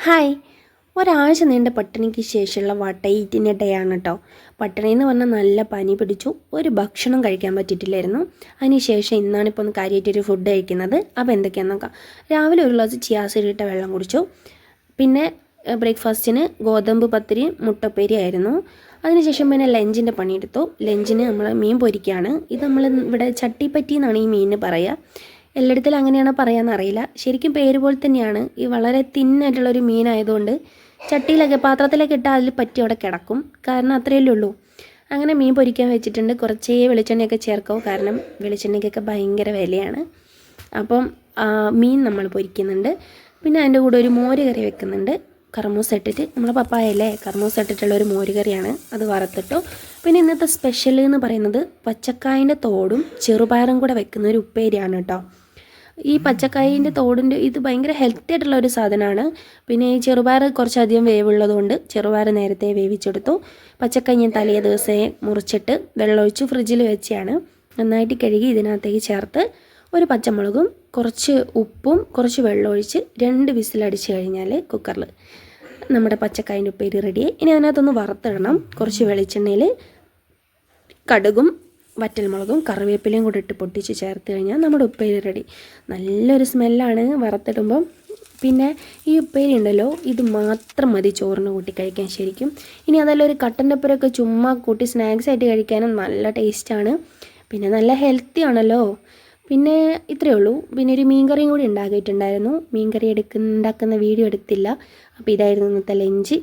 Hi. ഒരാഴ്ച നീണ്ട പട്ടിണിക്ക് ശേഷമുള്ള വട്ട ഡേ ആണ് കേട്ടോ. പട്ടിണി എന്ന് പറഞ്ഞാൽ നല്ല പനി പിടിച്ചു, ഒരു ഭക്ഷണം കഴിക്കാൻ പറ്റിയിട്ടില്ലായിരുന്നു. അതിനുശേഷം ഇന്നാണിപ്പോൾ ഒന്ന് കാര്യമായിട്ടൊരു ഫുഡ് കഴിക്കുന്നത്. അപ്പോൾ എന്തൊക്കെയാണെന്ന് നോക്കാം. രാവിലെ ഒരു ഗ്ലാസ് ചിയാസീഡ് വെള്ളം കുടിച്ചു. പിന്നെ ബ്രേക്ക്ഫാസ്റ്റിന് ഗോതമ്പ് പത്തിരി മുട്ടപ്പേരി ആയിരുന്നു. അതിനുശേഷം പിന്നെ ലഞ്ചിൻ്റെ പണിയെടുത്തു. ലഞ്ചിന് നമ്മൾ മീൻ പൊരിക്കുകയാണ്. ഇത് നമ്മൾ ഇവിടെ ചട്ടിപ്പറ്റി എന്നാണ് ഈ മീനിന് പറയുക. എല്ലായിടത്തിലും അങ്ങനെയാണോ പറയാമെന്നറിയില്ല. ശരിക്കും പേര് പോലെ തന്നെയാണ്. ഈ വളരെ തിന്നായിട്ടുള്ളൊരു മീനായതുകൊണ്ട് ചട്ടിയിലൊക്കെ പാത്രത്തിലൊക്കെ ഇട്ടാൽ അതിൽ പറ്റി അവിടെ കിടക്കും. കാരണം അത്രയല്ലേ ഉള്ളൂ. അങ്ങനെ മീൻ പൊരിക്കാൻ വെച്ചിട്ടുണ്ട്. കുറച്ചേ വെളിച്ചെണ്ണയൊക്കെ ചേർക്കാവും, കാരണം വെളിച്ചെണ്ണയ്ക്കൊക്കെ ഭയങ്കര വിലയാണ്. അപ്പം മീൻ നമ്മൾ പൊരിക്കുന്നുണ്ട്. പിന്നെ അതിൻ്റെ കൂടെ ഒരു മോര് കറി വെക്കുന്നുണ്ട്. കർമൂസ ഇട്ടിട്ട്, നമ്മളെ പപ്പായല്ലേ, കർമൂസ ഇട്ടിട്ടുള്ള ഒരു മോര് കറിയാണ്. അത് വറുത്തിട്ടു. പിന്നെ ഇന്നത്തെ സ്പെഷ്യൽ എന്ന് പറയുന്നത് പച്ചക്കായൻ്റെ തോടും ചെറുപയറും കൂടെ വെക്കുന്ന ഒരു ഉപ്പേരിയാണ് കേട്ടോ. ഈ പച്ചക്കായൻ്റെ തോടിൻ്റെ ഇത് ഭയങ്കര ഹെൽത്തി ആയിട്ടുള്ള ഒരു സാധനമാണ്. പിന്നെ ഈ ചെറുപയർ കുറച്ചധികം വേവുള്ളതുകൊണ്ട് ചെറുപയർ നേരത്തെ വേവിച്ചെടുത്തു. പച്ചക്കായ ഞാൻ തലേ ദിവസമേ മുറിച്ചിട്ട് വെള്ളമൊഴിച്ച് ഫ്രിഡ്ജിൽ വെച്ചാണ്. നന്നായിട്ട് കഴുകി ഇതിനകത്തേക്ക് ചേർത്ത് ഒരു പച്ചമുളകും കുറച്ച് ഉപ്പും കുറച്ച് വെള്ളമൊഴിച്ച് 2 വിസിലടിച്ച് കഴിഞ്ഞാൽ കുക്കറിൽ നമ്മുടെ പച്ചക്കായൻ്റെ ഉപ്പേരി റെഡിയായി. ഇനി അതിനകത്തൊന്ന് വറുത്തിടണം. കുറച്ച് വെളിച്ചെണ്ണയിൽ കടുകും വറ്റൽമുളകും കറിവേപ്പിലയും കൂടി ഇട്ട് പൊട്ടിച്ച് ചേർത്ത് കഴിഞ്ഞാൽ നമ്മുടെ ഉപ്പേരി റെഡി. നല്ലൊരു സ്മെല്ലാണ് വറുത്തിടുമ്പം. പിന്നെ ഈ ഉപ്പേരി ഉണ്ടല്ലോ, ഇത് മാത്രം മതി ചോറിന് കൂട്ടി കഴിക്കാൻ ശരിക്കും. ഇനി അതല്ല ഒരു കട്ടൻ്റെ ഒപ്പരമൊക്കെ ചുമ്മാ കൂട്ടി സ്നാക്സ് ആയിട്ട് കഴിക്കാനും നല്ല ടേസ്റ്റാണ്. പിന്നെ നല്ല ഹെൽത്തി ആണല്ലോ. പിന്നെ ഇത്രയേ ഉള്ളൂ. പിന്നെ ഒരു മീൻകറിയും കൂടി ഉണ്ടാക്കിയിട്ടുണ്ടായിരുന്നു. മീൻകറി ഉണ്ടാക്കുന്ന വീഡിയോ എടുത്തില്ല. അപ്പോൾ ഇതായിരുന്നു ഇന്നത്തെ ലഞ്ച്.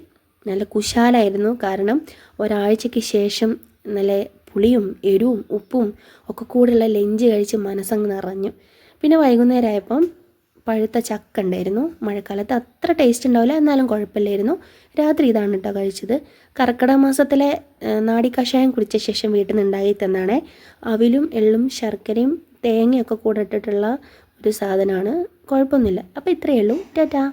നല്ല കുശാലായിരുന്നു. കാരണം ഒരാഴ്ചയ്ക്ക് ശേഷം നല്ല പുളിയും എരിവും ഉപ്പും ഒക്കെ കൂടെയുള്ള ലഞ്ച് കഴിച്ച് മനസ്സങ്ങ് നിറഞ്ഞു. പിന്നെ വൈകുന്നേരം ആയപ്പം പഴുത്ത ചക്ക ഉണ്ടായിരുന്നു. മഴക്കാലത്ത് അത്ര ടേസ്റ്റ് ഉണ്ടാവില്ല, എന്നാലും കുഴപ്പമില്ലായിരുന്നു. രാത്രി ഇതാണ് കേട്ടോ കഴിച്ചത്. കർക്കിടക മാസത്തിലെ നാടി കഷായം കുടിച്ച ശേഷം വീട്ടിൽ നിന്ന് ഉണ്ടാക്കി തന്നാണ്. അവിലും എള്ളും ശർക്കരയും തേങ്ങയൊക്കെ കൂടെ ഇട്ടിട്ടുള്ള ഒരു സാധനമാണ്. കുഴപ്പമൊന്നുമില്ല. അപ്പോൾ ഇത്രയേ ഉള്ളൂ. ടാറ്റാ.